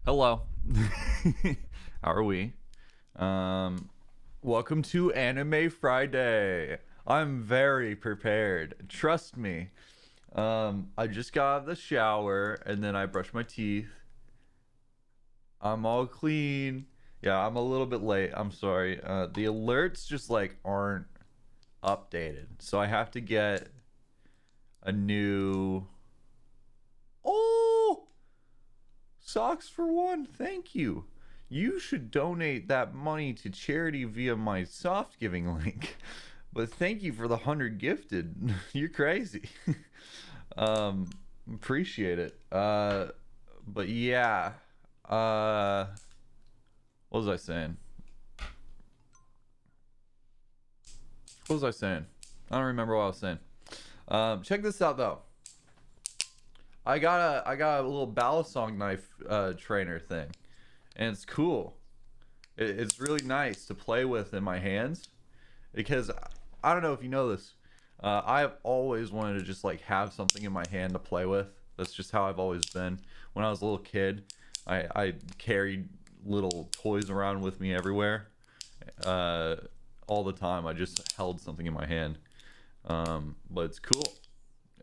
Hello. How are we? Welcome to Anime Friday. I'm very prepared. Trust me. I just got out of the shower and then I brushed my teeth. I'm all clean. Yeah, I'm a little bit late. I'm sorry. The alerts just like aren't updated. So I have to get a new. Oh! Socks for one. Thank you. You should donate that money to charity via my soft giving link. But thank you for the 100 gifted. You're crazy. um Appreciate it. But yeah. Uh what was I saying? What was I saying? I don't remember what I was saying. Check this out though. I got a little balisong knife trainer thing, and it's cool. It's really nice to play with in my hands because I don't know if you know this. I've always wanted to just like have something in my hand to play with. That's just how I've always been. When I was a little kid, I carried little toys around with me everywhere. Uh, all the time. I just held something in my hand. But it's cool.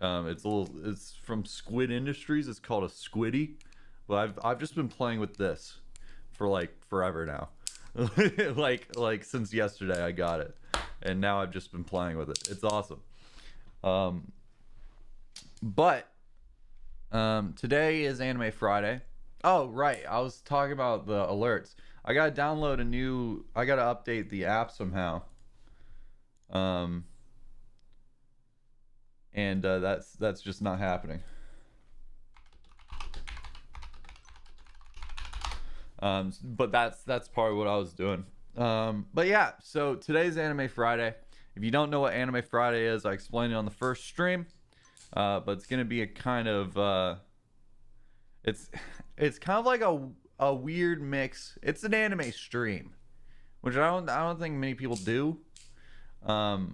It's from Squid Industries. It's called a Squiddy. But I've just been playing with this for like forever now. like since yesterday I got it, and now I've just been playing with it. It's awesome. Um, but Today is Anime Friday. Oh right, I was talking about the alerts. I gotta download a new. I gotta update the app somehow. Um, and that's just not happening. But that's part of what I was doing. But yeah, so today's Anime Friday. If you don't know what Anime Friday is, I explained it on the first stream. But it's gonna be a kind of it's it's kind of like a weird mix. It's an anime stream, which I don't think many people do. But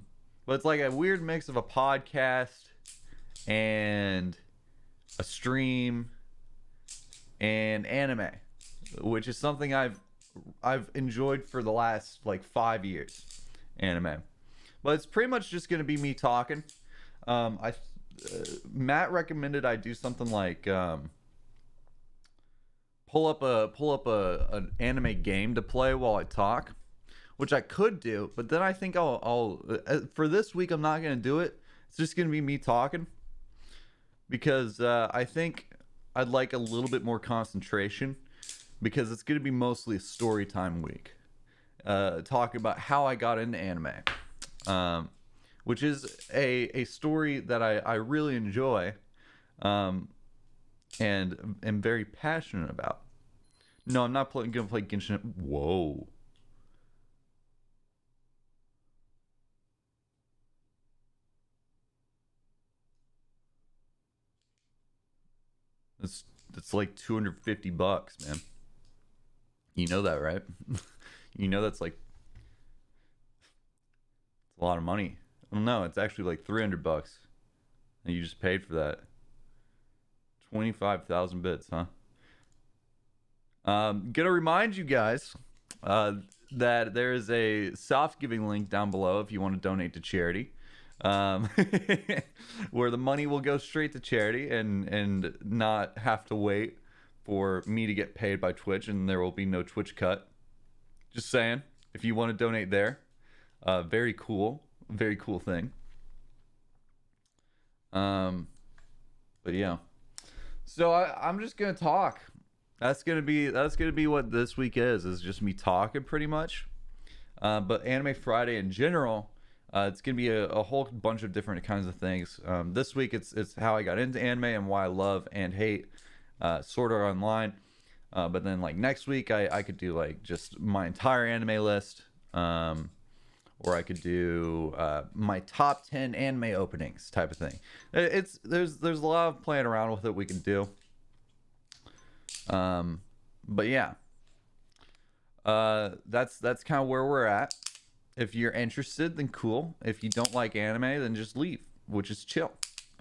it's like a weird mix of a podcast and a stream and anime, which is something I've enjoyed for the last like 5 years. Anime, but it's pretty much just gonna be me talking. I Matt recommended I do something like pull up an anime game to play while I talk, which I could do, but then I think I'll for this week I'm not gonna do it. It's just gonna be me talking because I think I'd like a little bit more concentration because it's gonna be mostly a story time week. Talking about how I got into anime, um, which is a story that I really enjoy, um, and am very passionate about. No, I'm not gonna play Genshin. Whoa. That's that's like $250, man. You know that, right? You know that's like it's a lot of money. Well, no, it's actually like $300, and you just paid for that. 25,000 bits, huh? Gonna remind you guys uh, that there is a soft giving link down below if you want to donate to charity, um, where the money will go straight to charity and not have to wait for me to get paid by Twitch, and there will be no Twitch cut. Just saying, if you want to donate there, very cool thing. Um, but yeah, so I'm just gonna talk. That's gonna be what this week is just me talking pretty much. But Anime Friday in general, it's gonna be a whole bunch of different kinds of things. This week it's how I got into anime and why I love and hate Sword Art Online. But then like next week I could do like just my entire anime list. Or I could do my top 10 anime openings type of thing. There's a lot of playing around with it we can do. But yeah, that's kind of where we're at. If you're interested, then cool. If you don't like anime, then just leave, which is chill.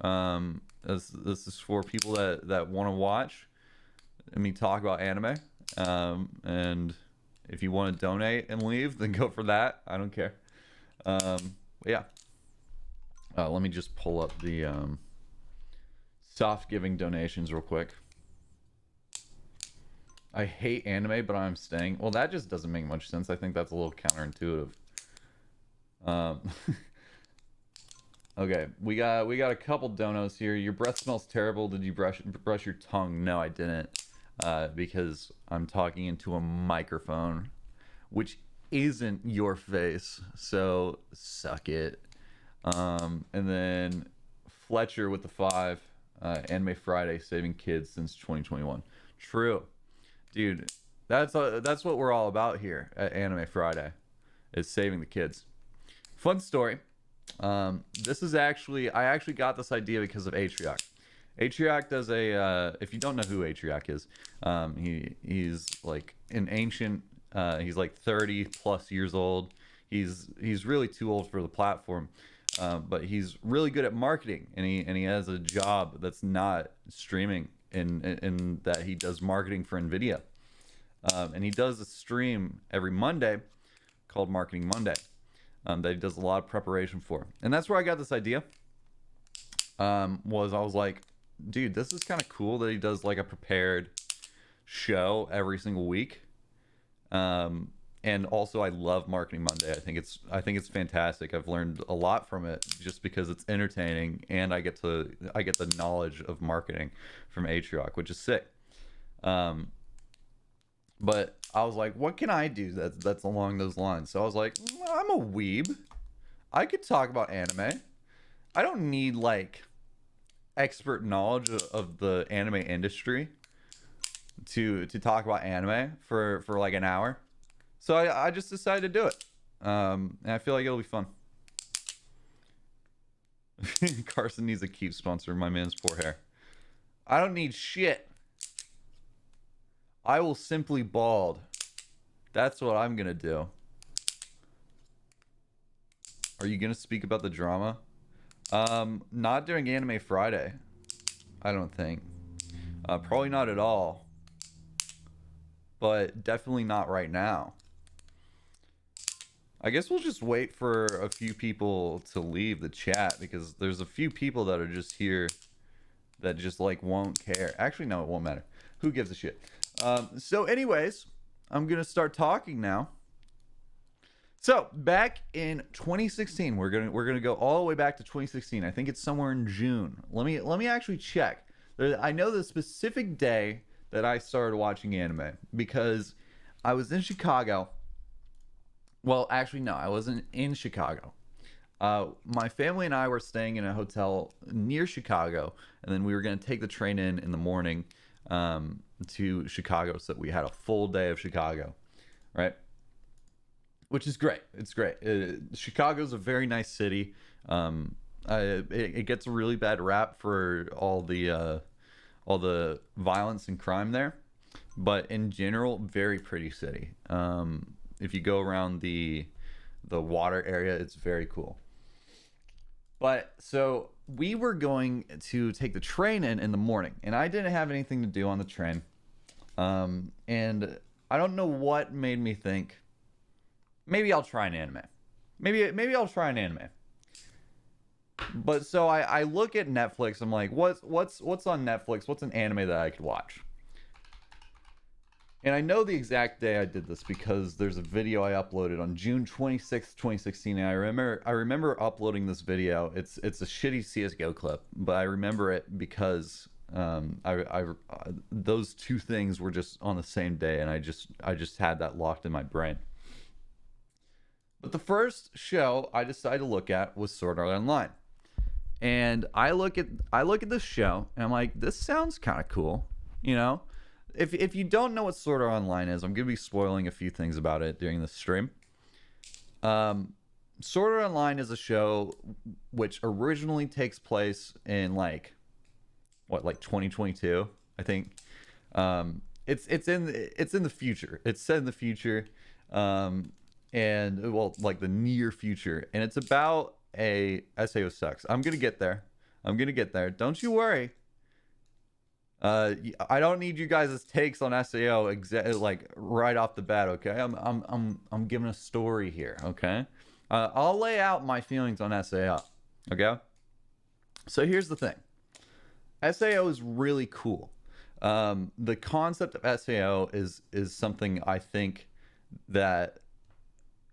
This is for people that want to watch me talk about anime. And if you want to donate and leave, then go for that. I don't care. Yeah. Let me just pull up the soft giving donations real quick. I hate anime, but I'm staying. Well, that just doesn't make much sense. I think that's a little counterintuitive. Okay, we got a couple donos here. Your breath smells terrible. Did you brush your tongue? No, I didn't. Because I'm talking into a microphone, which isn't your face. So suck it. And then Fletcher with the 5. Anime Friday, saving kids since 2021. True, dude. That's what we're all about here at Anime Friday, is saving the kids. Fun story. This is actually, I actually got this idea because of Atriarch. Atriarch does a, if you don't know who Atriarch is, he's like an ancient, he's like 30 plus years old. He's really too old for the platform, but he's really good at marketing, and he has a job that's not streaming, in that he does marketing for NVIDIA. And he does a stream every Monday called Marketing Monday. That he does a lot of preparation for. And that's where I got this idea. I was like, dude, this is kind of cool that he does like a prepared show every single week. And also I love Marketing Monday. I think it's fantastic. I've learned a lot from it just because it's entertaining, and I get the knowledge of marketing from Atriarch, which is sick. But I was like, what can I do that's along those lines? So I was like, well, I'm a weeb. I could talk about anime. I don't need like expert knowledge of the anime industry to talk about anime for like an hour. So I just decided to do it. And I feel like it'll be fun. Carson needs a keep sponsor. My man's poor hair. I don't need shit. I will simply bald. That's what I'm gonna do. Are you gonna speak about the drama? Not during Anime Friday. I don't think. Probably not at all. But definitely not right now. I guess we'll just wait for a few people to leave the chat, because there's a few people that are just here that just like won't care. Actually, no, it won't matter. Who gives a shit? So anyways, I'm going to start talking now. So back in 2016, we're going to go all the way back to 2016. I think it's somewhere in June. Let me actually check. I know the specific day that I started watching anime, because I was in Chicago. Well, actually, no, I wasn't in Chicago. My family and I were staying in a hotel near Chicago, and then we were going to take the train in the morning to Chicago, so that we had a full day of Chicago, right? Which is great. It's great. Chicago's a very nice city. It gets a really bad rap for all the violence and crime there, but in general, very pretty city. If you go around the water area, it's very cool. But so we were going to take the train in the morning, and I didn't have anything to do on the train. And I don't know what made me think, maybe I'll try an anime. Maybe I'll try an anime. But so I look at Netflix. I'm like, what's on Netflix? What's an anime that I could watch? And I know the exact day I did this because there's a video I uploaded on June 26th, 2016. And I remember uploading this video. It's a shitty CSGO clip, but I remember it because those two things were just on the same day, and I just had that locked in my brain. But the first show I decided to look at was Sword Art Online. And I look at this show and I'm like, this sounds kind of cool, you know? If you don't know what Sword Art Online is, I'm going to be spoiling a few things about it during this stream. Sword Art Online is a show which originally takes place in like 2022, I think. It's in the future. It's set in the future. and well, like the near future, and it's about a SAO sucks. I'm gonna get there. I'm gonna get there. Don't you worry. I don't need you guys' takes on SAO like right off the bat. Okay, I'm giving a story here. Okay, I'll lay out my feelings on SAO. Okay, so here's the thing. SAO is really cool. The concept of SAO is something I think that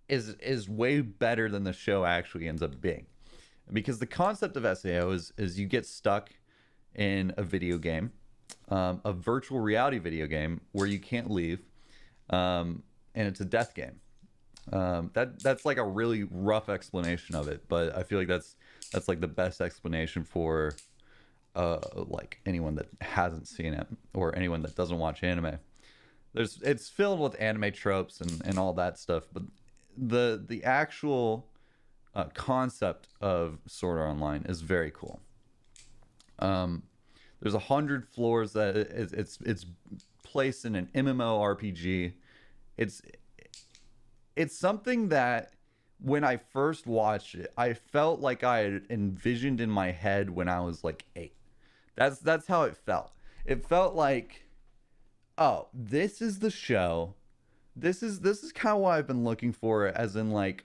is way better than the show actually ends up being, because the concept of SAO is you get stuck in a video game, a virtual reality video game where you can't leave, and it's a death game. That's like a really rough explanation of it, but I feel like that's like the best explanation for like anyone that hasn't seen it or anyone that doesn't watch anime. It's filled with anime tropes and all that stuff, but the actual concept of Sword Art Online is very cool. There's 100 floors that it's placed in an MMORPG. It's something that when I first watched it, I felt like I had envisioned in my head when I was like 8. That's how it felt. It felt like, oh, this is the show. This is kind of what I've been looking for, as in like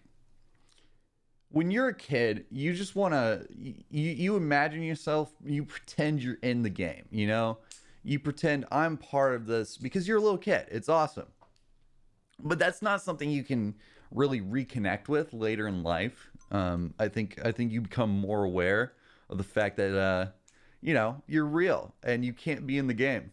when you're a kid, you just want to you imagine yourself, you pretend you're in the game, you know? You pretend I'm part of this because you're a little kid. It's awesome. But that's not something you can really reconnect with later in life. I think you become more aware of the fact that you know, you're real and you can't be in the game.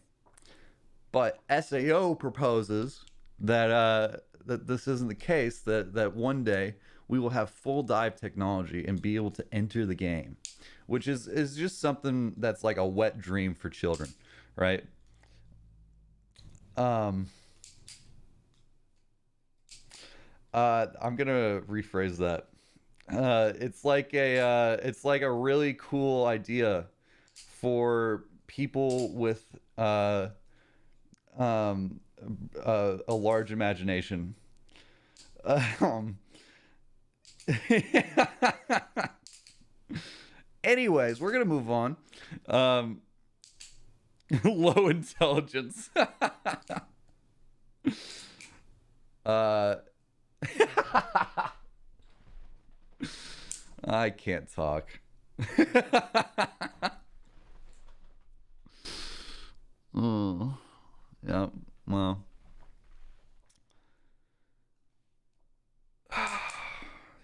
But SAO proposes that that this isn't the case. That one day we will have full dive technology and be able to enter the game, which is just something that's like a wet dream for children, right? I'm gonna rephrase that. It's like a really cool idea for people with a large imagination. Um, Anyways, we're gonna move on. Low intelligence. uh, I can't talk. Oh, yeah. Well,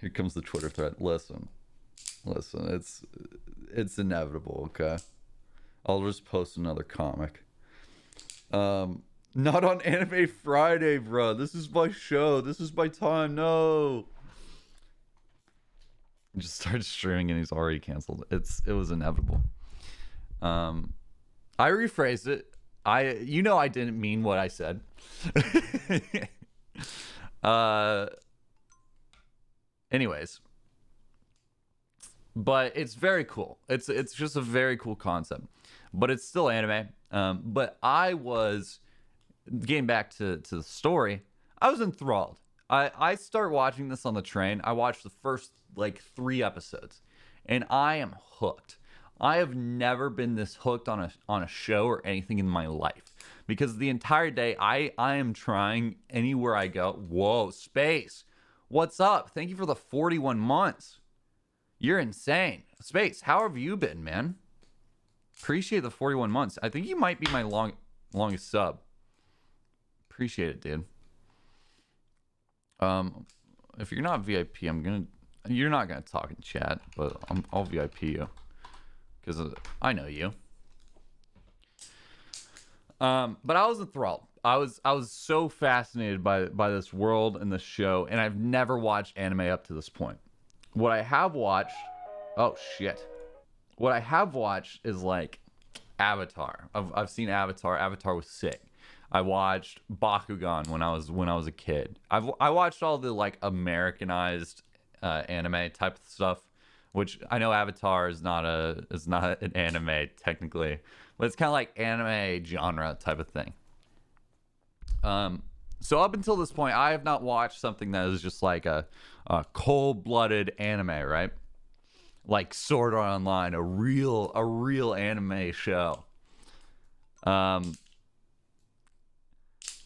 here comes the Twitter thread. Listen, it's inevitable. Okay, I'll just post another comic. Not on Anime Friday, bro. This is my show. This is my time. No. Just started streaming and he's already canceled. It was inevitable. I rephrased it. I didn't mean what I said. Anyways, but it's very cool. It's just a very cool concept, but it's still anime. But I was getting back to the story. I was enthralled. I start watching this on the train. I watched the first like 3 episodes, and I am hooked. I have never been this hooked on a show or anything in my life, because the entire day I am trying anywhere I go. Whoa, Space, what's up? Thank you for the 41 months. You're insane. Space, how have you been, man? Appreciate the 41 months. I think you might be my longest sub. Appreciate it, dude. If you're not VIP, you're not gonna talk in chat, but I'll VIP you, because I know you. But I was enthralled. I was so fascinated by this world and this show, and I've never watched anime up to this point. What I have watched, oh shit, what I have watched is like Avatar. I've seen Avatar. Avatar was sick. I watched Bakugan when I was a kid. I watched all the like Americanized anime type of stuff, which I know Avatar is not an anime technically, but it's kind of like anime genre type of thing. So up until this point, I have not watched something that is just like a cold-blooded anime, right? Like Sword Art Online, a real anime show. Um,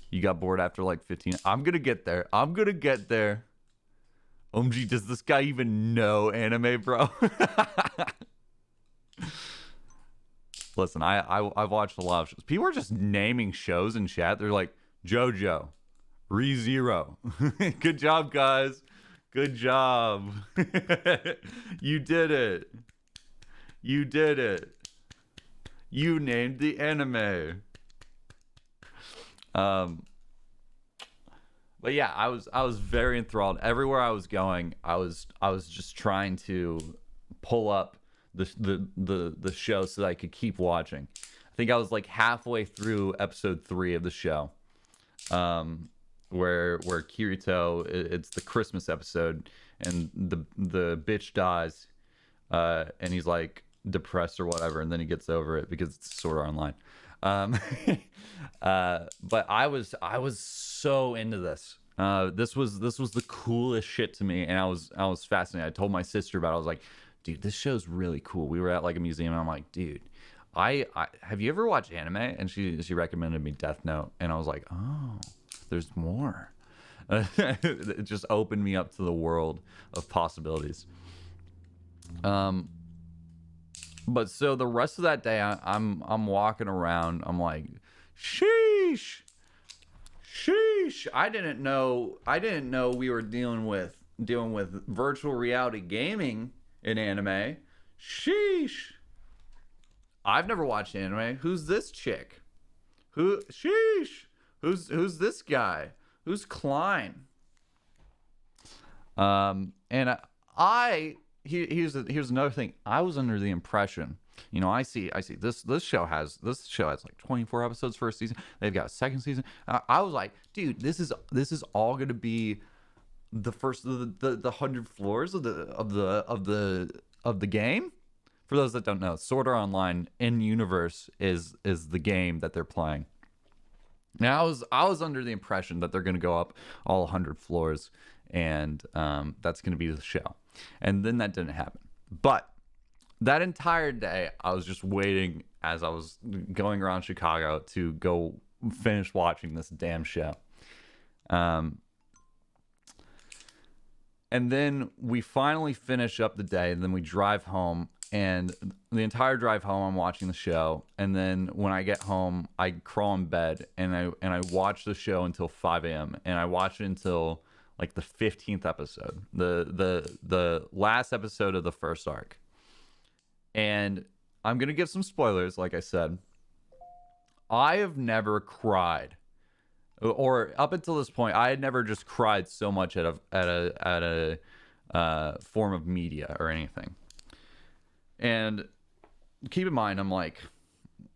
you got bored after like 15. I'm gonna get there. I'm gonna get there. OMG, does this guy even know anime, bro? Listen, I've watched a lot of shows. People are just naming shows in chat. They're like JoJo, ReZero. Good job, guys. Good job. You did it. You did it. You named the anime. But yeah, I was very enthralled. Everywhere I was going, I was just trying to pull up the show so that I could keep watching. I think I was like halfway through episode 3 of the show, where Kirito, it's the Christmas episode, and the bitch dies, and he's like depressed or whatever, and then he gets over it because it's Sword Art Online. Um, but I was so into this. This was the coolest shit to me, and I was fascinated. I told my sister about it. I was like, dude, this show's really cool. We were at like a museum, and I'm like, dude, I have you ever watched anime? And she recommended me Death Note, and I was like, oh, there's more. It just opened me up to the world of possibilities. But so the rest of that day, I'm walking around. I'm like, sheesh. I didn't know we were dealing with virtual reality gaming in anime. Sheesh. I've never watched anime. Who's this chick? Sheesh. Who's this guy? Who's Klein? And here's another thing. I was under the impression, I see this show has like 24 episodes for a season. They've got a second season. I was like, dude, this is all gonna be the first of the 100 floors of the game. For those that don't know, Sword Art Online in universe is the game that they're playing. Now I was under the impression that they're gonna go up all 100 floors, and that's gonna be the show. And then that didn't happen. But that entire day, I was just waiting as I was going around Chicago to go finish watching this damn show. And then we finally finish up the day, and then we drive home. And the entire drive home, I'm watching the show. And then when I get home, I crawl in bed, and I watch the show until 5 a.m. And I watch it until like the 15th episode, the last episode of the first arc. And I'm gonna give some spoilers. Like I said, I have never cried, or up until this point, I had never just cried so much at a form of media or anything. And keep in mind, I'm like,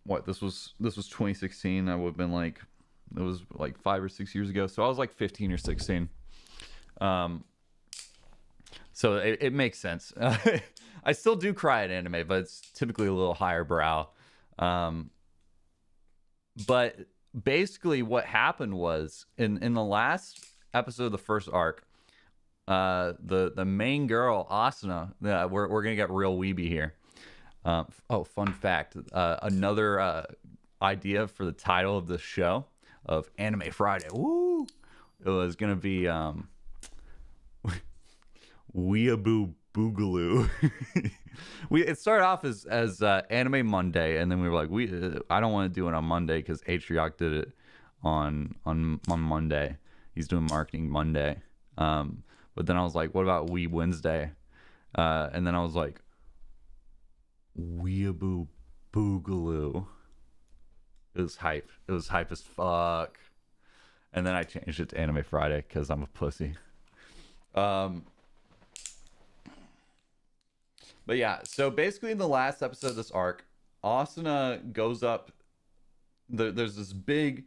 what, this was 2016. I would have been like, it was like 5 or 6 years ago, so I was like 15 or 16. So it makes sense. I still do cry at anime, but it's typically a little higher brow. But basically what happened was in the last episode of the first arc, the main girl, Asuna, we're gonna get real weeby here. Fun fact, another idea for the title of the show, of Anime Friday, woo, it was gonna be Weeaboo Boogaloo. It started off as Anime Monday, and then we were like, I don't want to do it on Monday because Atrioc did it on Monday. He's doing marketing Monday. But then I was like, what about Wee Wednesday? And then I was like, Weeaboo Boogaloo. It was hype. It was hype as fuck. And then I changed it to Anime Friday because I'm a pussy. But yeah, so basically in the last episode of this arc, Asuna goes up. There's this big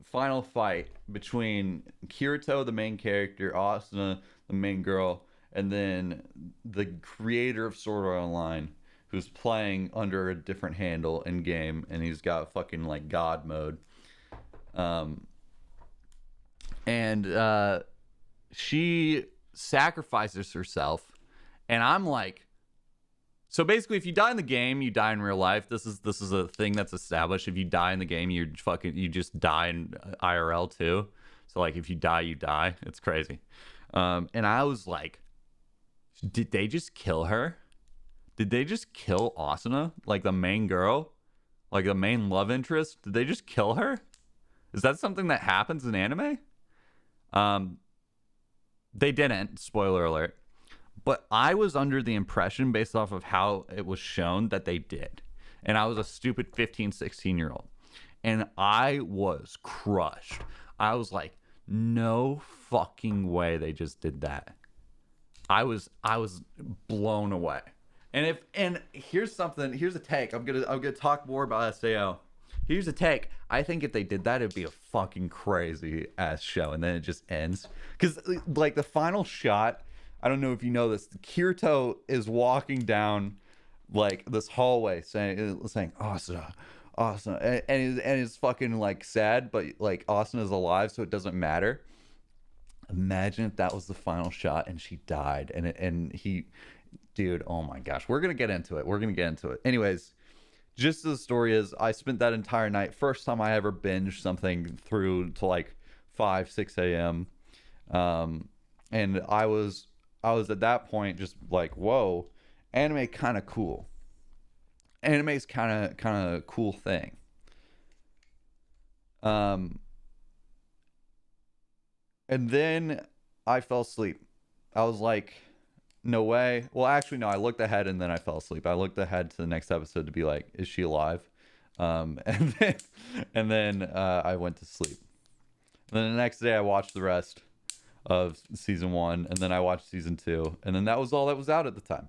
final fight between Kirito, the main character, Asuna, the main girl, and then the creator of Sword Art Online, who's playing under a different handle in game, and he's got fucking like God mode. and she sacrifices herself, and I'm like, so basically, if you die in the game, you die in real life. This is a thing that's established. If you die in the game, you just die in IRL too. So like, if you die, you die. It's crazy. And I was like, did they just kill her? Did they just kill Asuna, like the main girl, like the main love interest? Did they just kill her? Is that something that happens in anime? Um, they didn't. Spoiler alert. But I was under the impression, based off of how it was shown, that they did. And I was a stupid 15, 16-year-old. And I was crushed. I was like, no fucking way they just did that. I was blown away. And here's a take. I'm gonna talk more about SAO. Here's a take. I think if they did that, it'd be a fucking crazy ass show, and then it just ends. Because like the final shot, I don't know if you know this, Kirito is walking down like this hallway saying Asuna, Asuna, and it's fucking like sad, but like Asuna is alive, so it doesn't matter. Imagine if that was the final shot and she died, and he, dude, oh my gosh, we're gonna get into it. Anyways, just the story is, I spent that entire night, first time I ever binged something through to like 5-6 a.m. And I was at that point just like, whoa, anime kind of cool. Anime's kind of cool thing. And then I fell asleep. I was like, no way. Well, actually, no, I looked ahead and then I fell asleep. I looked ahead to the next episode to be like, is she alive? And then I went to sleep. And then the next day I watched the rest of season 1, and then I watched season 2, and then that was all that was out at the time,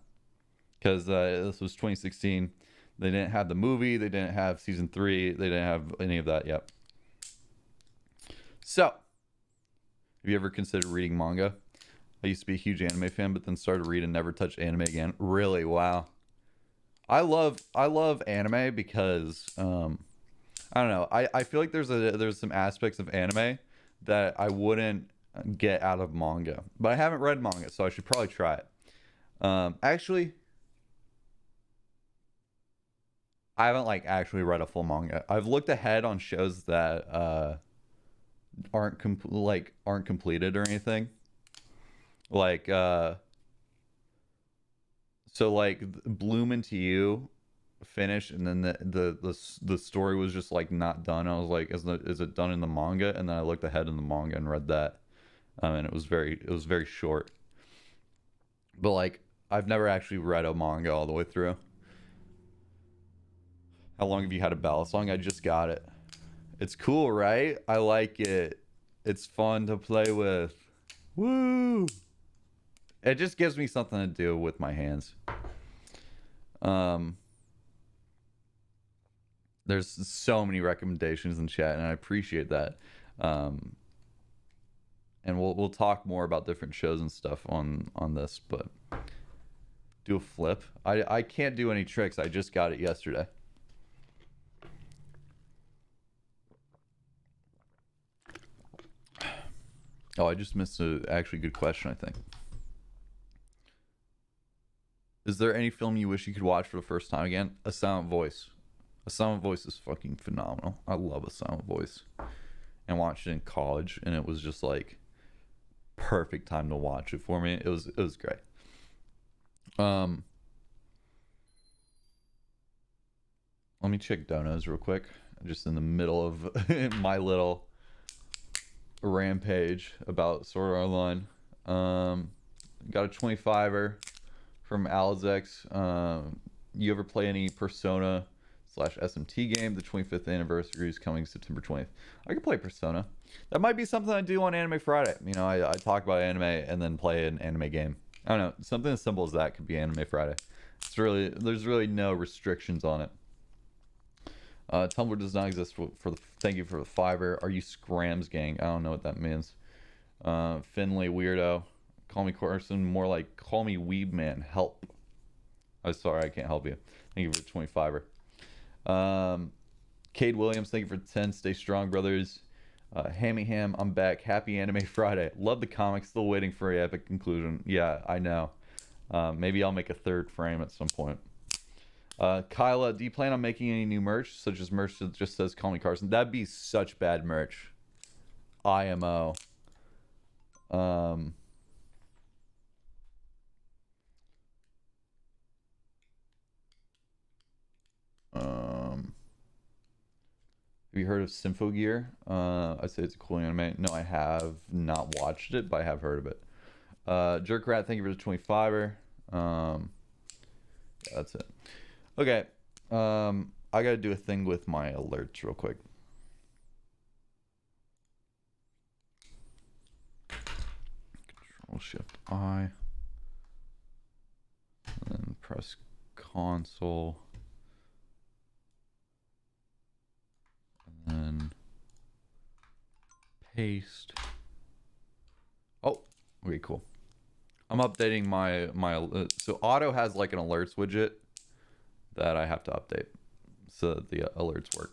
because this was 2016. They didn't have the movie, they didn't have season 3, they didn't have any of that yet. So, have you ever considered reading manga? I used to be a huge anime fan, but then started reading and never touched anime again. Really? Wow. I love anime because I don't know. I feel like there's some aspects of anime that I wouldn't get out of manga, but I haven't read manga, so I should probably try it. Actually, I haven't like actually read a full manga. I've looked ahead on shows that aren't completed or anything. Like so like Bloom Into You finished, and then the story was just like not done. I was like, is it done in the manga? And then I looked ahead in the manga and read that. And it was very short. But like, I've never actually read a manga all the way through. How long have you had a ballad song? I just got it. It's cool, right? I like it. It's fun to play with. Woo! It just gives me something to do with my hands. There's so many recommendations in chat, and I appreciate that. And we'll talk more about different shows and stuff on this, but do a flip. I can't do any tricks. I just got it yesterday. Oh, I just missed a actually good question, I think. Is there any film you wish you could watch for the first time again? A Silent Voice. A Silent Voice is fucking phenomenal. I love A Silent Voice. And watched it in college, and it was just like perfect time to watch it for me. It was great. Let me check donos real quick. I'm just in the middle of my little rampage about Sword Art Online. Got a 25er from Alzex. You ever play any Persona /SMT game? The 25th anniversary is coming September 20th. I could play Persona. That might be something I do on Anime Friday. You know, I talk about anime and then play an anime game. I don't know. Something as simple as that could be Anime Friday. There's really no restrictions on it. Tumblr does not exist for the. Thank you for the fiver. Are you Scrams gang? I don't know what that means. Finley weirdo. Call me Carson. More like call me Weeb man. Help. I'm sorry, I can't help you. Thank you for the 25er. Cade Williams, thank you for 10. Stay strong, brothers. Hammy Ham, I'm back. Happy Anime Friday. Love the comics. Still waiting for a epic conclusion. Yeah, I know. Maybe I'll make a third frame at some point. Kyla, do you plan on making any new merch, such as merch that just says "Call me Carson"? That'd be such bad merch. IMO. Um. Have you heard of Symphogear? I'd say it's a cool anime. No, I have not watched it, but I have heard of it. Jerkrat, thank you for the 25er. Yeah, that's it. Okay. I gotta do a thing with my alerts real quick. Control Shift I. And then press console. And then paste. Oh, okay, cool. I'm updating my so Auto has like an alerts widget that I have to update so that the alerts work.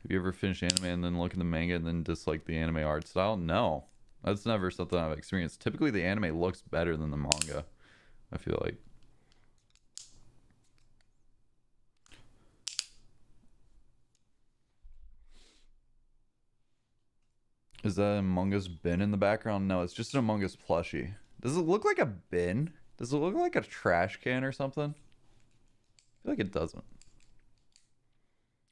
Have you ever finished anime and then look at the manga and then dislike the anime art style? No, that's never something I've experienced. Typically, the anime looks better than the manga, I feel like. Is that an Among Us bin in the background? No, it's just an Among Us plushie. Does it look like a bin? Does it look like a trash can or something? I feel like it doesn't.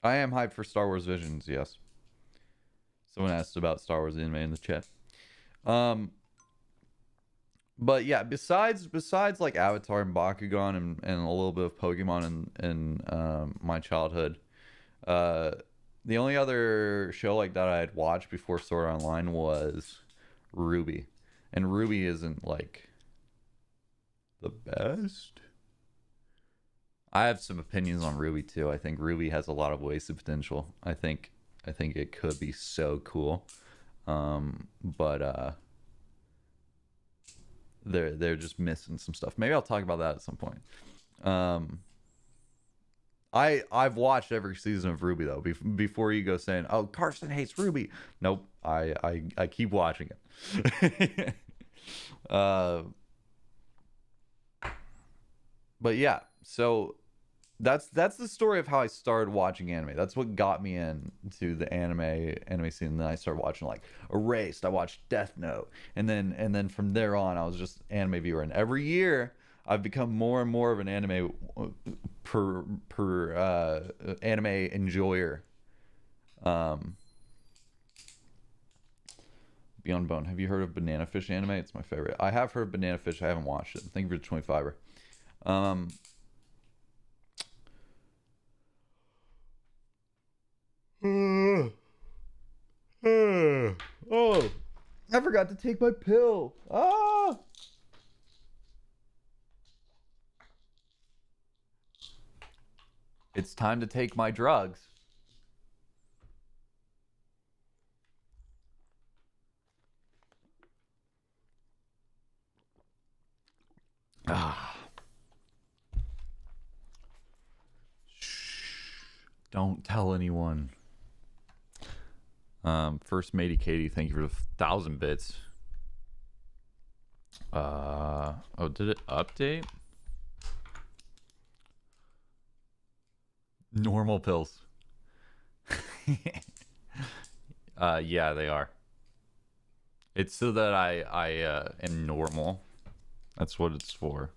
I am hyped for Star Wars Visions, yes. Someone asked about Star Wars anime in the chat. But yeah, besides like Avatar and Bakugan and a little bit of Pokemon in my childhood, the only other show like that I had watched before Sword Art Online was Ruby. And Ruby isn't like the best. I have some opinions on Ruby too. I think Ruby has a lot of wasted potential. I think it could be so cool. But they're just missing some stuff. Maybe I'll talk about that at some point. I've watched every season of Ruby though. Before you go saying, "Oh, Carson hates Ruby." Nope. I keep watching it. But yeah, so that's the story of how I started watching anime. That's what got me into the anime scene. And then I started watching like Erased. I watched Death Note, and then from there on, I was just anime viewer. And every year, I've become more and more of an anime anime enjoyer. Beyond Bone. Have you heard of Banana Fish anime? It's my favorite. I have heard of Banana Fish. I haven't watched it. Thank you for the 25er. Oh, I forgot to take my pill. Ah! It's time to take my drugs. Ah. Shh. Don't tell anyone. First matey Katie, thank you for the 1,000 bits. Oh, did it update? Normal pills. Yeah, they are. It's so that I am normal. That's what it's for.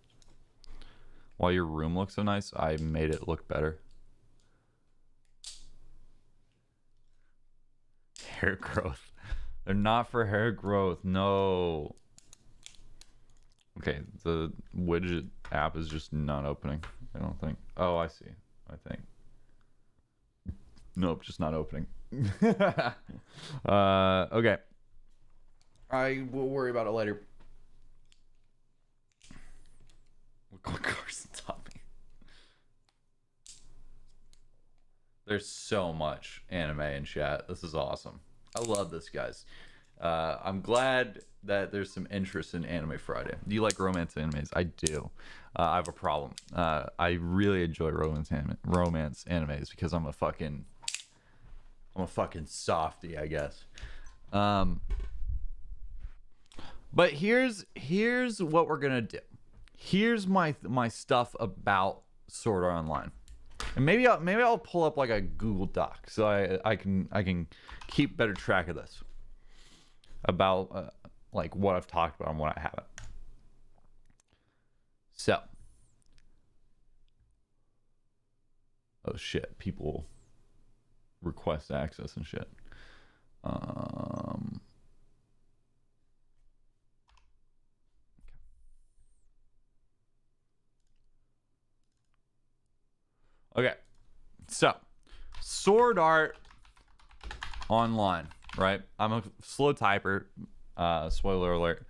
While your room looks so nice, I made it look better. Hair growth. They're not for hair growth. No. Okay, the widget app is just not opening. I don't think. Oh, I see. I think. Nope, just not opening. Okay. I will worry about it later. Look what Carson taught me. There's so much anime in chat. This is awesome. I love this, guys. I'm glad that there's some interest in Anime Friday. Do you like romance animes? I do. I have a problem. I really enjoy romance animes because I'm a fucking softie, I guess. Um, but here's what we're gonna do. Here's my stuff about Sword Art Online, and maybe I'll pull up like a Google Doc so I can keep better track of this about like what I've talked about and what I haven't. So, oh shit, people request access and shit. Um, okay, so Sword Art Online, right? I'm a slow typer. Spoiler alert.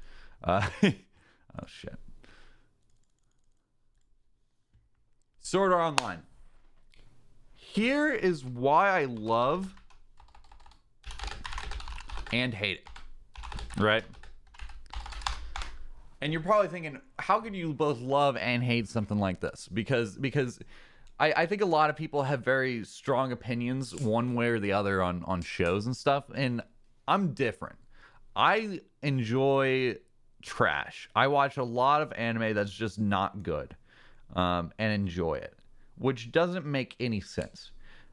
Oh shit. Sword Art Online. Here is why I love and hate it, right? And you're probably thinking, how could you both love and hate something like this? Because I think a lot of people have very strong opinions one way or the other on shows and stuff, and I'm different. I enjoy trash. I watch a lot of anime that's just not good, and enjoy it, which doesn't make any sense.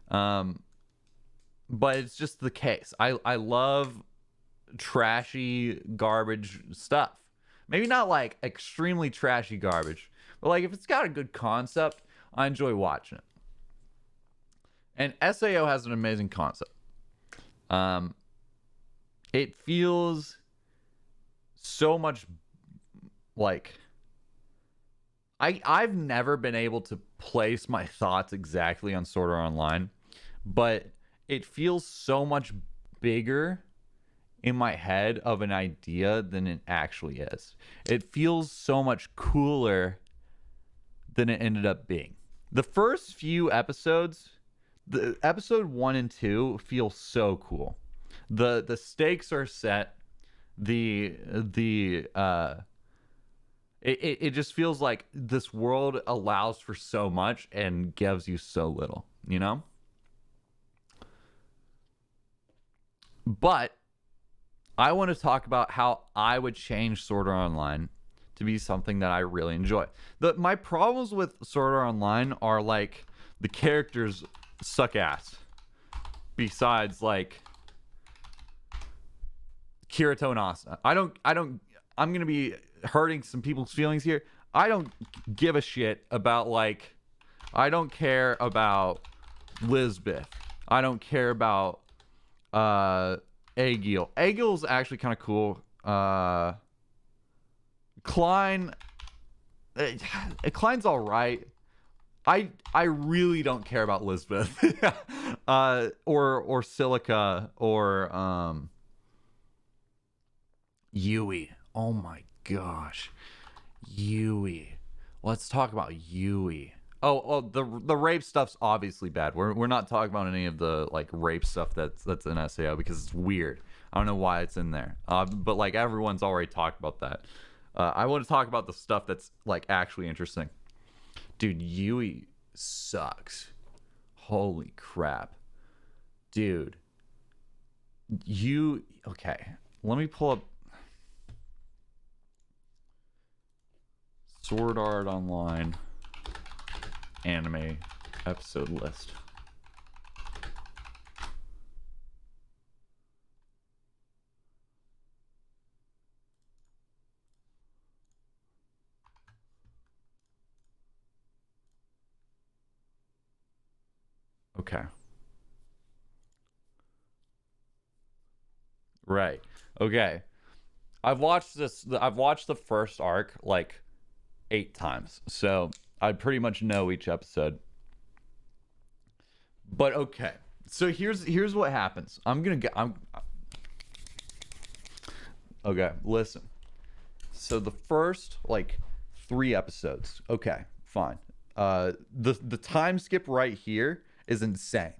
Um, but it's just the case. I love trashy garbage stuff. Maybe not like extremely trashy garbage, but like if it's got a good concept, I enjoy watching it. And SAO has an amazing concept. Um, it feels so much like I've never been able to place my thoughts exactly on Sword Art Online, but it feels so much bigger in my head of an idea than it actually is. It feels so much cooler than it ended up being. The first few episodes, the episode 1 and 2 feel so cool. The stakes are set. It just feels like this world allows for so much and gives you so little, you know? But I want to talk about how I would change Sword Art Online to be something that I really enjoy. My problems with Sword Art Online are like the characters suck ass. Besides like Kirito and Asa. I'm going to be hurting some people's feelings here. I don't give a shit about like I don't care about Lisbeth. I don't care about Aegil. Aegil's actually kind of cool. Klein Klein's all right. I really don't care about Lisbeth. Or Silica or Yui. Oh my gosh. Yui. Let's talk about Yui. Oh, the rape stuff's obviously bad. We're not talking about any of the like rape stuff that's in SAO because it's weird. I don't know why it's in there. But like everyone's already talked about that. I want to talk about the stuff that's like actually interesting. Dude, Yui sucks. Holy crap. Dude. Okay. Let me pull up Sword Art Online anime episode list. Okay. Right. Okay. I've watched the first arc like 8 times. So I pretty much know each episode. But okay. So here's what happens. I'm okay, listen. So the first like 3 episodes. Okay, fine. The time skip right here is insane.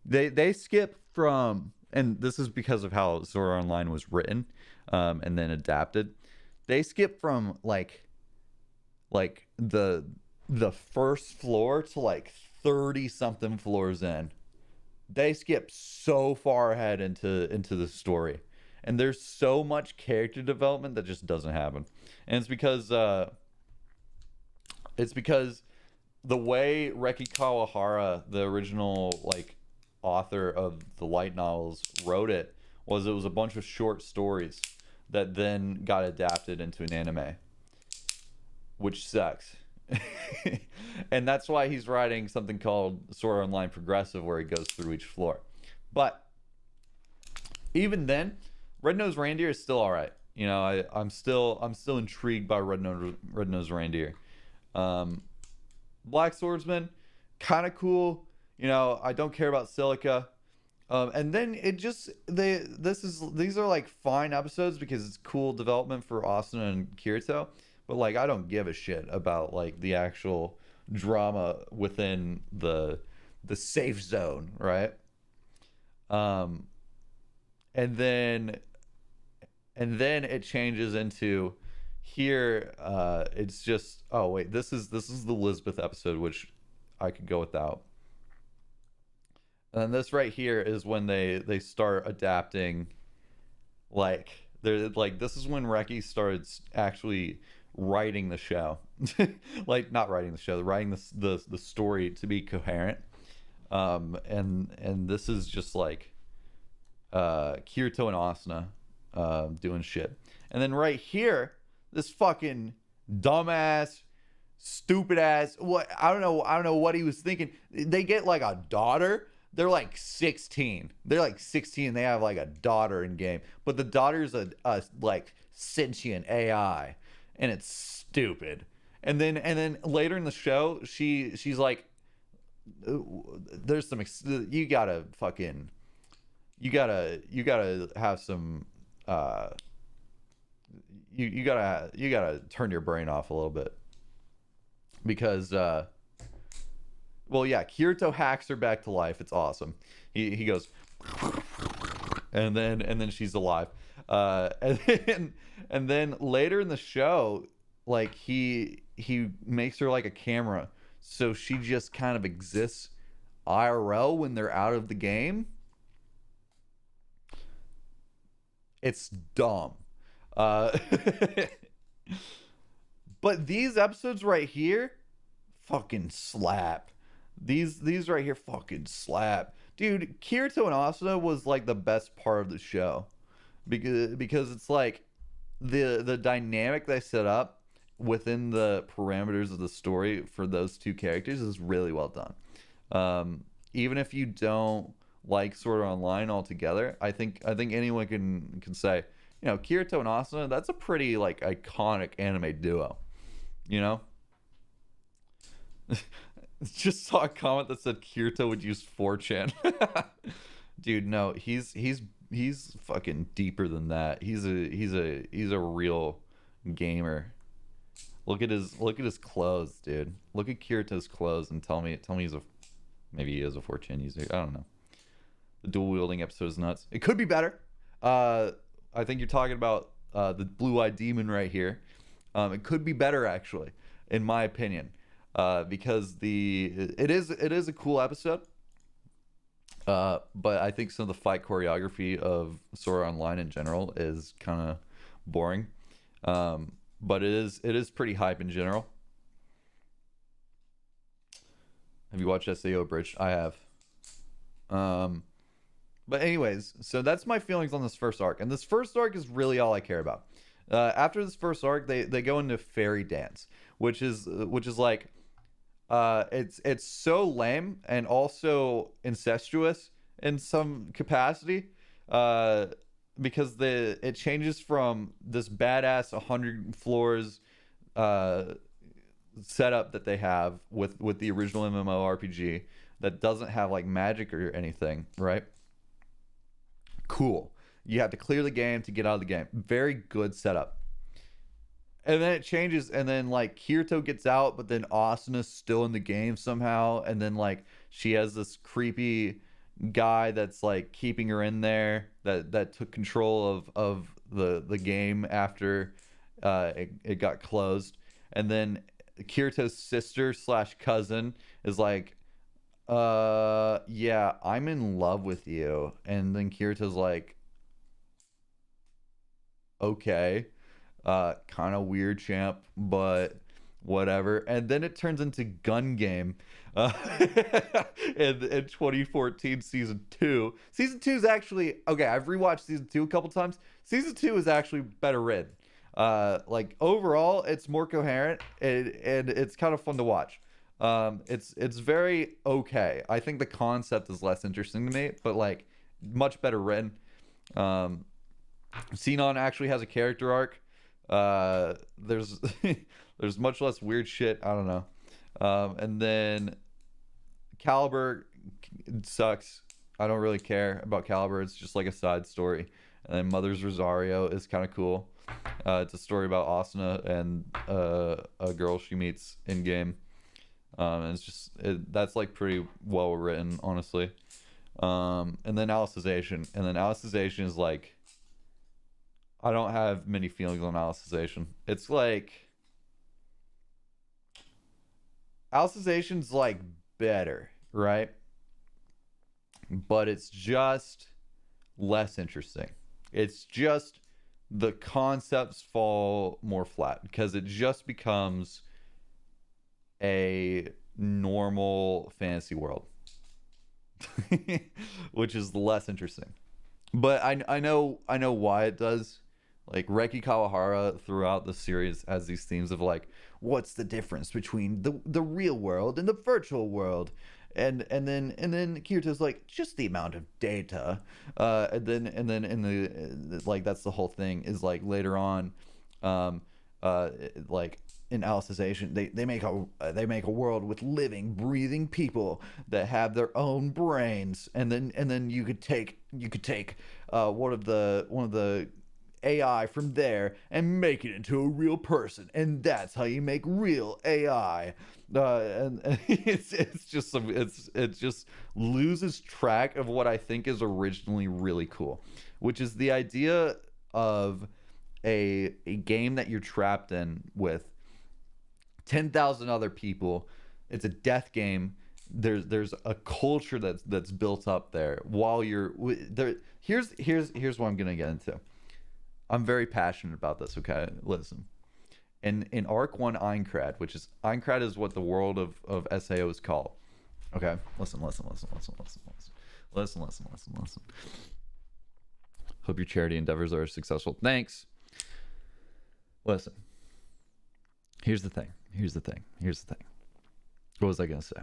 They skip from and this is because of how Sword Art Online was written, and then adapted. They skip from like the first floor to like 30 something floors in. They skip so far ahead into the story, and there's so much character development that just doesn't happen. And it's because the way Reki Kawahara, the original like author of the light novels, wrote it was a bunch of short stories that then got adapted into an anime, which sucks. And that's why he's writing something called Sword Art Online Progressive, where he goes through each floor. But even then, Red Nose Reindeer is still all right. You know, I'm still intrigued by Red Nose Reindeer. Um, Black Swordsman, kind of cool. You know, I don't care about Silica. And then it just these are like fine episodes because it's cool development for Austin and Kirito, but like I don't give a shit about like the actual drama within the safe zone, right? Um, and then it changes into here. It's just, oh wait, this is the Lisbeth episode, which I could go without. And this right here is when they start adapting. Like they're like, this is when Reki started actually writing the show. Like not writing the show, writing the story to be coherent. And this is just like Kirito and Asuna doing shit. And then right here, this fucking dumbass, stupid ass, what, I don't know what he was thinking. They get like a daughter. They're like 16. They're like 16. They have like a daughter in game, but the daughter's a like sentient AI, and it's stupid. And then later in the show, she's like, there's some you gotta have some uh you gotta turn your brain off a little bit because well, yeah, Kirito hacks her back to life. It's awesome. He goes, and then she's alive. And then later in the show, like he makes her like a camera, so she just kind of exists IRL when they're out of the game. It's dumb. Uh, but these episodes right here fucking slap. These right here fucking slap. Dude, Kirito and Asuna was like the best part of the show. Because it's like the dynamic they set up within the parameters of the story for those two characters is really well done. Even if you don't like Sword Art Online altogether, I think anyone can say, you know, Kirito and Asuna, that's a pretty like iconic anime duo. You know? Just saw a comment that said Kirito would use 4chan. Dude, no, he's fucking deeper than that. He's a real gamer. Look at his clothes, dude. Look at Kirito's clothes and tell me maybe he is a 4chan user. I don't know. The dual wielding episode is nuts. It could be better. I think you're talking about the blue-eyed demon right here. It could be better actually, in my opinion, because it is a cool episode. But I think some of the fight choreography of Sword Art Online in general is kind of boring. But it is pretty hype in general. Have you watched SAO Bridge? I have. But anyways, so that's my feelings on this first arc, and this first arc is really all I care about. After this first arc, they go into Fairy Dance, which is like, it's so lame and also incestuous in some capacity, because it changes from this badass 100 floors setup that they have with the original MMORPG that doesn't have like magic or anything, right? Cool. You have to clear the game to get out of the game. Very good setup. And then it changes, and then like Kirito gets out, but then Asuna's still in the game somehow, and then like she has this creepy guy that's like keeping her in there, that took control of the game after it got closed. And then Kirito's sister slash cousin is like, yeah, I'm in love with you. And then Kirito's like, okay, kind of weird, champ, but whatever. And then it turns into Gun Game, uh, in 2014 season two. Season two is actually okay. I've rewatched season two a couple times. Season two is actually better written. Like overall, it's more coherent and it's kind of fun to watch. It's very okay. I think the concept is less interesting to me, but like much better written. Um, Xenon actually has a character arc. There's there's much less weird shit. I don't know. And then Caliber sucks. I don't really care about Caliber. It's just like a side story. And then Mother's Rosario is kind of cool. It's a story about Asuna and a girl she meets in game. And it's just that's like pretty well written, honestly. And then Alicization. And then Alicization is like, I don't have many feelings on Alicization. It's like Alicization's like better, right? But it's just less interesting. It's just the concepts fall more flat because it just becomes a normal fantasy world, which is less interesting. But I know why it does. Like Reiki Kawahara throughout the series has these themes of like, what's the difference between the real world and the virtual world, and then Kirito's like, just the amount of data, and then in the like that's the whole thing is like later on, um, like in Alicization they make a world with living breathing people that have their own brains, and then you could take one of the AI from there and make it into a real person, and that's how you make real AI. And it just loses track of what I think is originally really cool, which is the idea of a game that you're trapped in with 10,000 other people. It's a death game. There's a culture that's built up there while you're there. Here's what I'm gonna get into. I'm very passionate about this. Okay, listen. In Arc One Aincrad, which is Aincrad is what the world of Sao is called. Okay, listen. Hope your charity endeavors are successful. Thanks. Listen. Here's the thing. What was I gonna say?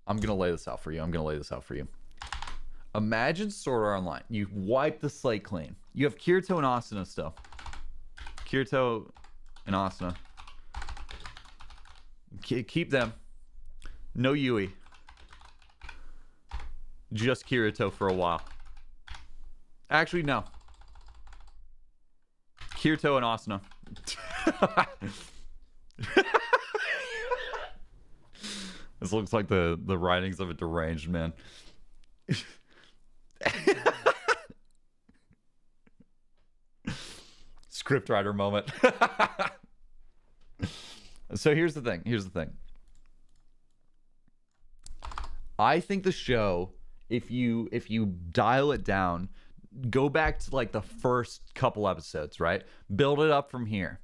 I'm gonna lay this out for you. Imagine Sword Art Online. You wipe the slate clean. You have Kirito and Asuna still. Kirito and Asuna. Keep them. No Yui. Just Kirito for a while. Actually, no. Kirito and Asuna. This looks like the writings of a deranged man. Scriptwriter moment. So here's the thing. I think the show, if you dial it down, go back to like the first couple episodes, right? Build it up from here.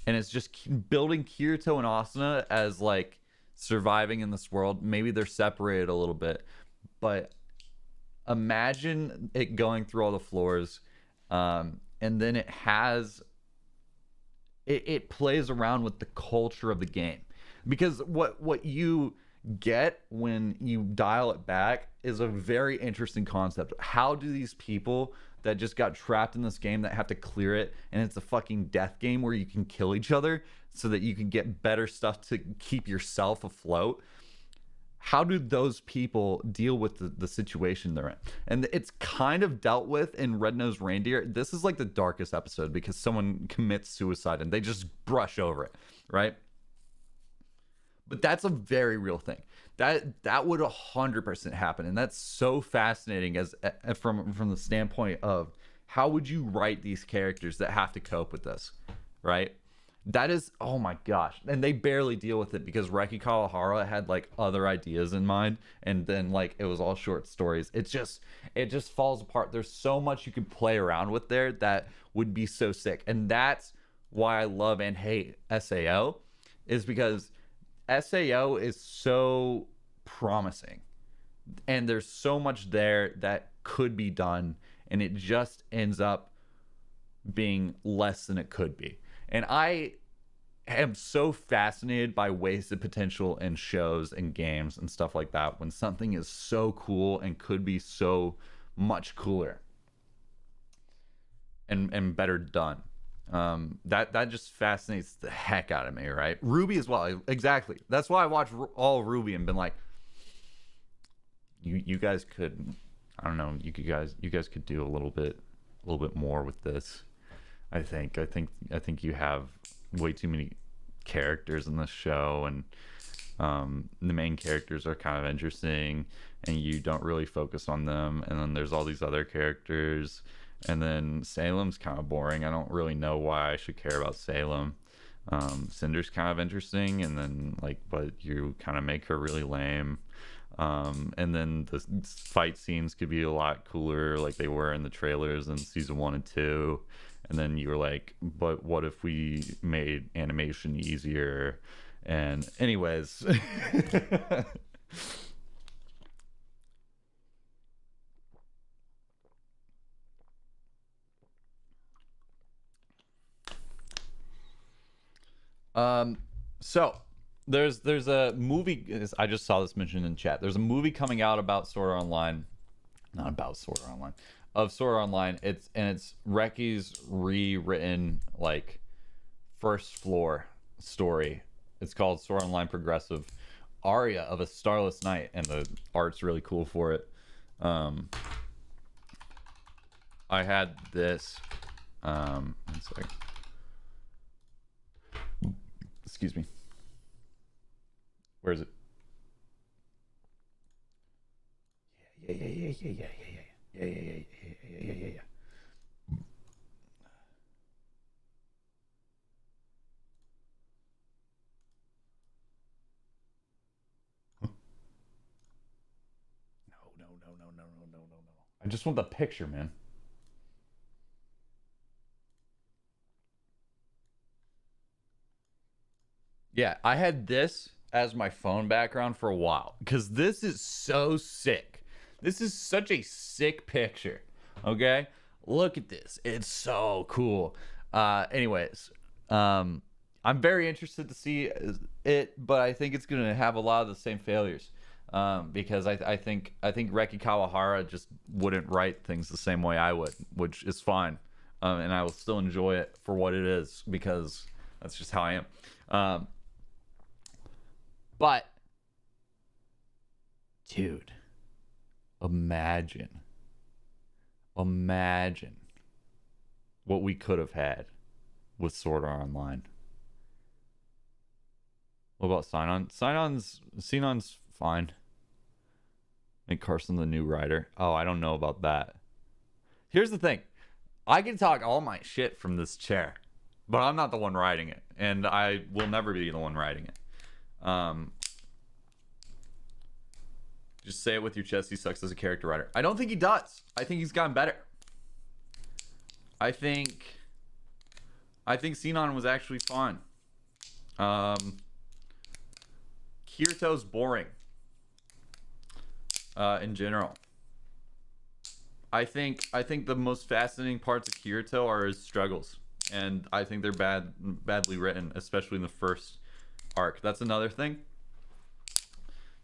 And it's just building Kirito and Asuna as like surviving in this world. Maybe they're separated a little bit, but imagine it going through all the floors, and then it plays around with the culture of the game, because what you get when you dial it back is a very interesting concept. How do these people that just got trapped in this game that have to clear it, and it's a fucking death game where you can kill each other so that you can get better stuff to keep yourself afloat, how do those people deal with the situation they're in? And it's kind of dealt with in Red-Nosed Reindeer. This is like the darkest episode because someone commits suicide and they just brush over it, right? But that's a very real thing. That would 100% happen, and that's so fascinating as from the standpoint of how would you write these characters that have to cope with this, right? That is, oh my gosh, and they barely deal with it because Reki Kawahara had like other ideas in mind, and then like it was all short stories. It just falls apart. There's so much you could play around with there that would be so sick, and that's why I love and hate SAO, is because SAO is so promising, and there's so much there that could be done, and it just ends up being less than it could be. And I am so fascinated by wasted potential in shows and games and stuff like that when something is so cool and could be so much cooler and better done. That just fascinates the heck out of me, right? Ruby as well, exactly. That's why I watched all Ruby and been like, you guys could, I don't know, you guys could do a little bit more with this. I think you have way too many characters in this show, and the main characters are kind of interesting, and you don't really focus on them. And then there's all these other characters, and then Salem's kind of boring. I don't really know why I should care about Salem. Cinder's kind of interesting, and then like, but you kind of make her really lame. And then the fight scenes could be a lot cooler, like they were in the trailers in season 1 and 2. And then you were like, but what if we made animation easier? And anyways. So there's a movie, I just saw this mentioned in chat. There's a movie coming out about Sword Art Online. Not about Sword Art Online. Of Sword Art Online. It's Reki's rewritten like first floor story. It's called Sword Art Online Progressive Aria of a Starless Night, and the art's really cool for it. I had this. One second. Excuse me. Where is it? Yeah. No. I just want the picture, man. Yeah, I had this as my phone background for a while because this is so sick. This is such a sick picture. Okay, look at this. It's so cool. Anyways, I'm very interested to see it, but I think it's gonna have a lot of the same failures. Because I think Reki Kawahara just wouldn't write things the same way I would, which is fine, and I will still enjoy it for what it is because that's just how I am. But, dude, imagine what we could have had with Sword Art Online. What about Sinon? Sinon's fine. Make Carson the new writer. Oh, I don't know about that. Here's the thing. I can talk all my shit from this chair, but I'm not the one writing it, and I will never be the one writing it. Just say it with your chest. He sucks as a character writer. I don't think he does. I think he's gotten better. I think Sinon was actually fun. Kirito's boring. In general. I think the most fascinating parts of Kirito are his struggles, and I think they're badly written, especially in the first arc. That's another thing.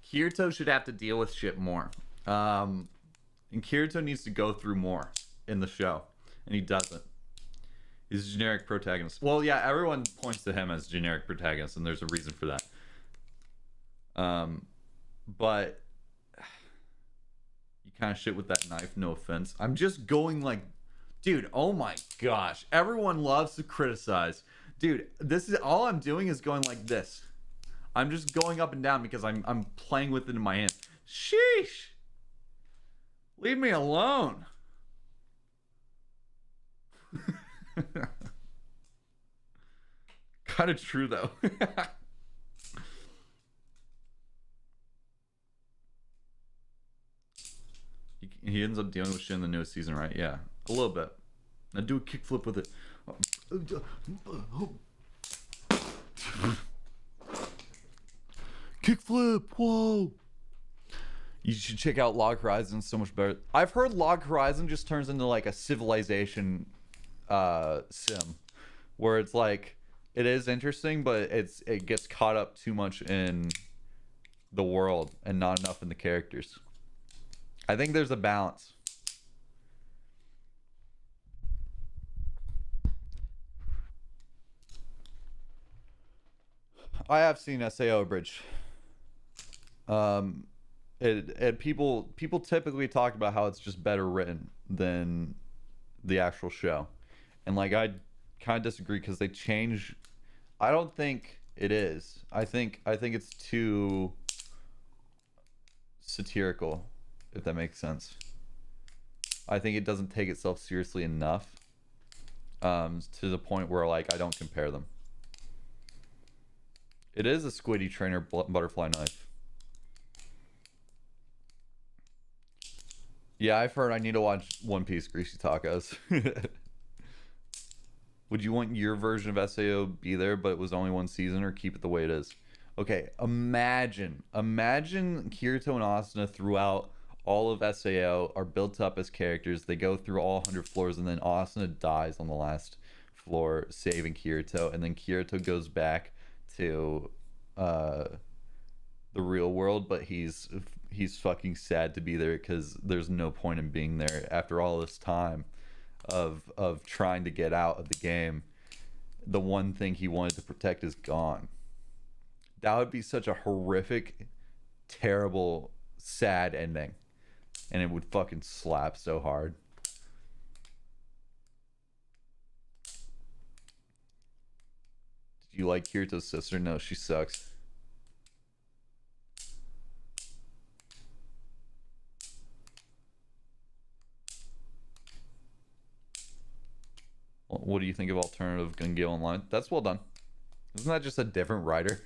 Kirito should have to deal with shit more, and Kirito needs to go through more in the show, and he doesn't. He's a generic protagonist. Well, yeah, everyone points to him as generic protagonist, and there's a reason for that. But you kind of shit with that knife, no offense. I'm just going like, dude, oh my gosh. Everyone loves to criticize. Dude, this is all I'm doing is going like this. I'm just going up and down because I'm playing with it in my hand. Sheesh. Leave me alone. Kind of true though. He ends up dealing with shit in the newest season, right? Yeah, a little bit. Now do a kickflip with it. Kickflip! Whoa! You should check out Log Horizon. It's so much better. I've heard Log Horizon just turns into like a civilization sim, where it's like it is interesting, but it gets caught up too much in the world and not enough in the characters. I think there's a balance. I have seen SAO Bridge. Um, people typically talk about how it's just better written than the actual show, and like I kind of disagree because they change. I don't think it is. I think it's too satirical, if that makes sense. I think it doesn't take itself seriously enough, to the point where like I don't compare them. It is a squiddy trainer butterfly knife. Yeah, I've heard I need to watch One Piece Greasy Tacos. Would you want your version of SAO be there, but it was only one season, or keep it the way it is? Okay, imagine Kirito and Asuna throughout all of SAO are built up as characters. They go through all 100 floors, and then Asuna dies on the last floor, saving Kirito, and then Kirito goes back to uh, the real world, but he's fucking sad to be there because there's no point in being there after all this time of trying to get out of the game. The one thing he wanted to protect is gone. That would be such a horrific, terrible, sad ending, and it would fucking slap so hard. Did you like Kirito's sister? No, she sucks. What do you think of alternative Gun Gale Online? That's well done. Isn't that just a different writer?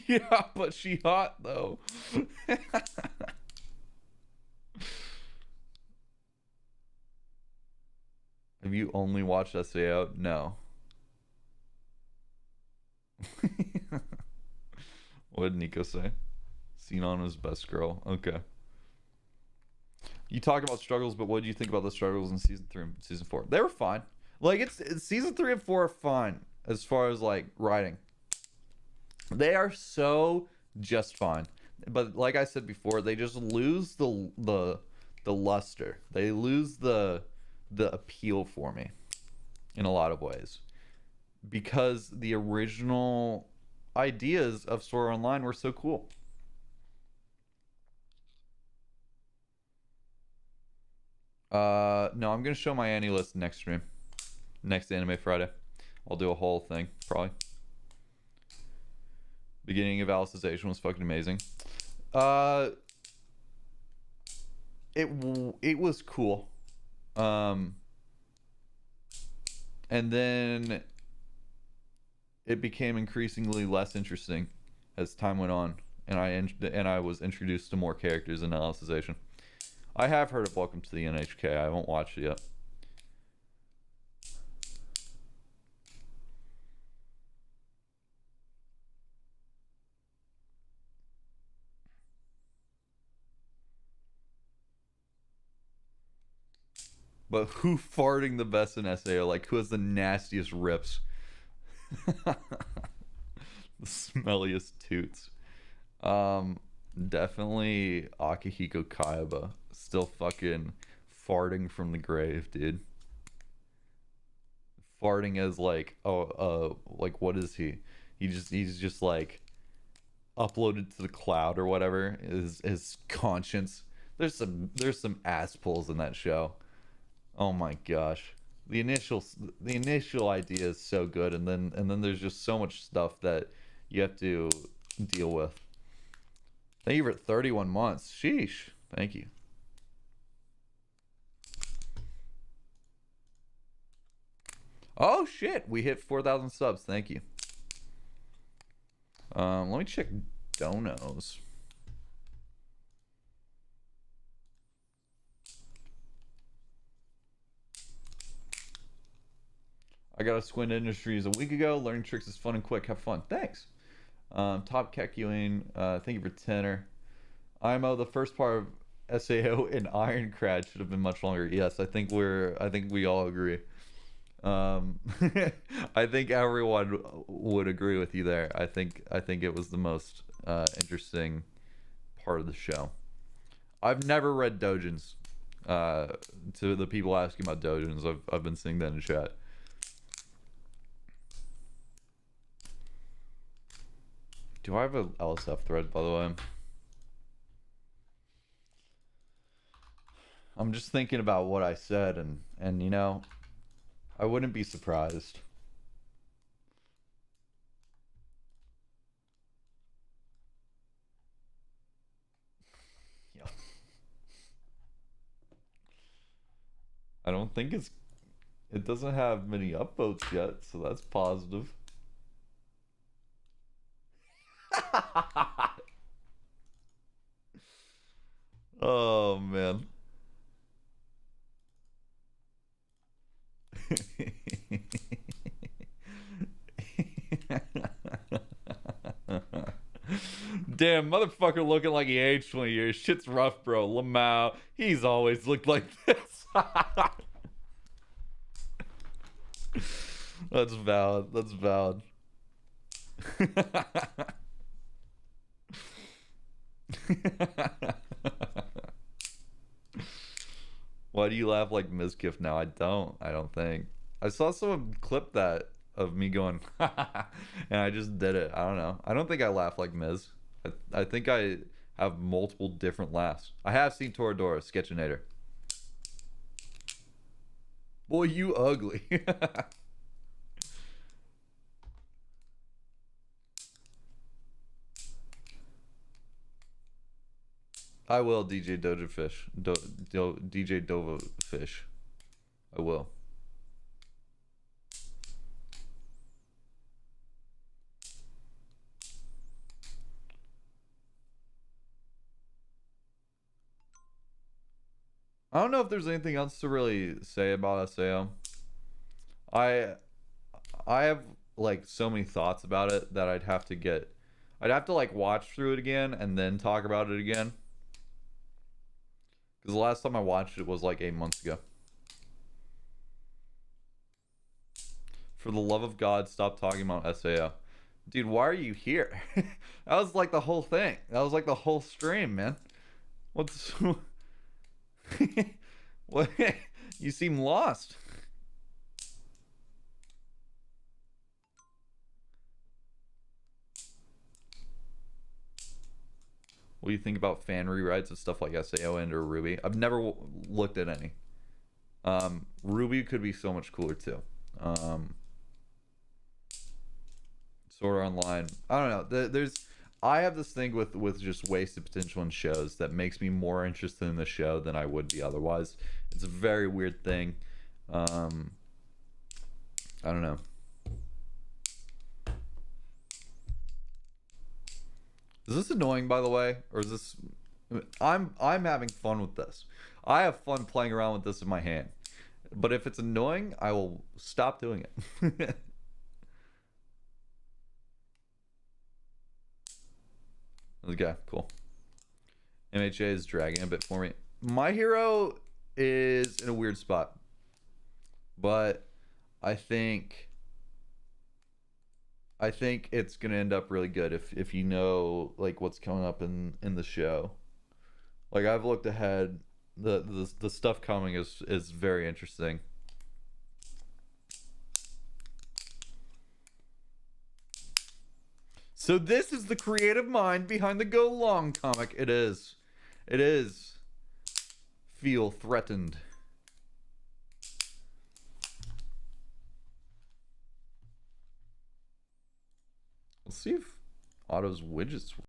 Yeah, but she hot though. Have you only watched SAO? No. What did Nico say? Sinon was best girl. Okay. You talk about struggles, but what do you think about the struggles in season 3 and season 4? They were fine. Like it's season 3 and 4 are fine as far as like writing. They are so just fine. But like I said before, they just lose the luster. They lose the appeal for me in a lot of ways because the original ideas of Sword Art Online were so cool. No, I'm gonna show my Annie list next stream. Next Anime Friday. I'll do a whole thing, probably. Beginning of Alicization was fucking amazing. Uh, it was cool. Um, and then it became increasingly less interesting as time went on, and I was introduced to more characters in Alicization. I have heard of Welcome to the NHK. I haven't watched it yet. But who farting the best in SAO? Like, who has the nastiest rips? The smelliest toots. Um, Definitely Akihiko Kaiba. Still fucking farting from the grave, dude. Farting as like, like what is he? He's just like uploaded to the cloud or whatever. His conscience. There's some ass pulls in that show. Oh my gosh. the initial idea is so good, and then there's just so much stuff that you have to deal with. Thank you for 31 months. Sheesh. Thank you. Oh shit, we hit 4,000 subs. Thank you. Let me check donos. I got a Squint Industries a week ago. Learning tricks is fun and quick. Have fun. Thanks. Top Kekuin, thank you for tenor. IMO, the first part of SAO in Ironcrad should have been much longer. Yes, I think we all agree. I think everyone would agree with you there. I think it was the most interesting part of the show. I've never read Dojins. To the people asking about Dojins, I've been seeing that in chat. Do I have a LSF thread, by the way? I'm just thinking about what I said, and you know, I wouldn't be surprised. Yeah. I don't think it doesn't have many upvotes yet, so that's positive. Oh man. Damn, motherfucker looking like he aged 20 years. Shit's rough, bro. Lamau, he's always looked like this. That's valid. That's valid. Why do you laugh like Mizkif now? I don't think. I saw someone clip that of me going, and I just did it. I don't know. I don't think I laugh like Miz. I think I have multiple different laughs. I have seen Toradora, Sketchinator. Boy, you ugly. I will DJ Doja Fish. DJ Dova Fish. I will. I don't know if there's anything else to really say about SAO. I I have like so many thoughts about it that I'd have to like watch through it again and then talk about it again. Because the last time I watched it was like 8 months ago. For the love of God, stop talking about SAO. Dude, why are you here? That was like the whole thing. That was like the whole stream, man. What's... What? You seem lost. What do you think about fan rewrites of stuff like SAO and or Ruby? I've never looked at any. Ruby could be so much cooler too. Sword Art Online. I don't know. I have this thing with just wasted potential in shows that makes me more interested in the show than I would be otherwise. It's a very weird thing. I don't know. Is this annoying, by the way, or is this? I'm having fun with this. I have fun playing around with this in my hand. But if it's annoying, I will stop doing it. Okay, cool. MHA is dragging a bit for me. My hero is in a weird spot, but I think it's gonna end up really good if you know like what's coming up in the show. Like I've looked ahead, the stuff coming is very interesting. So this is the creative mind behind the Go Long comic. It is. It is. Feel threatened. Let's see if Otto's widgets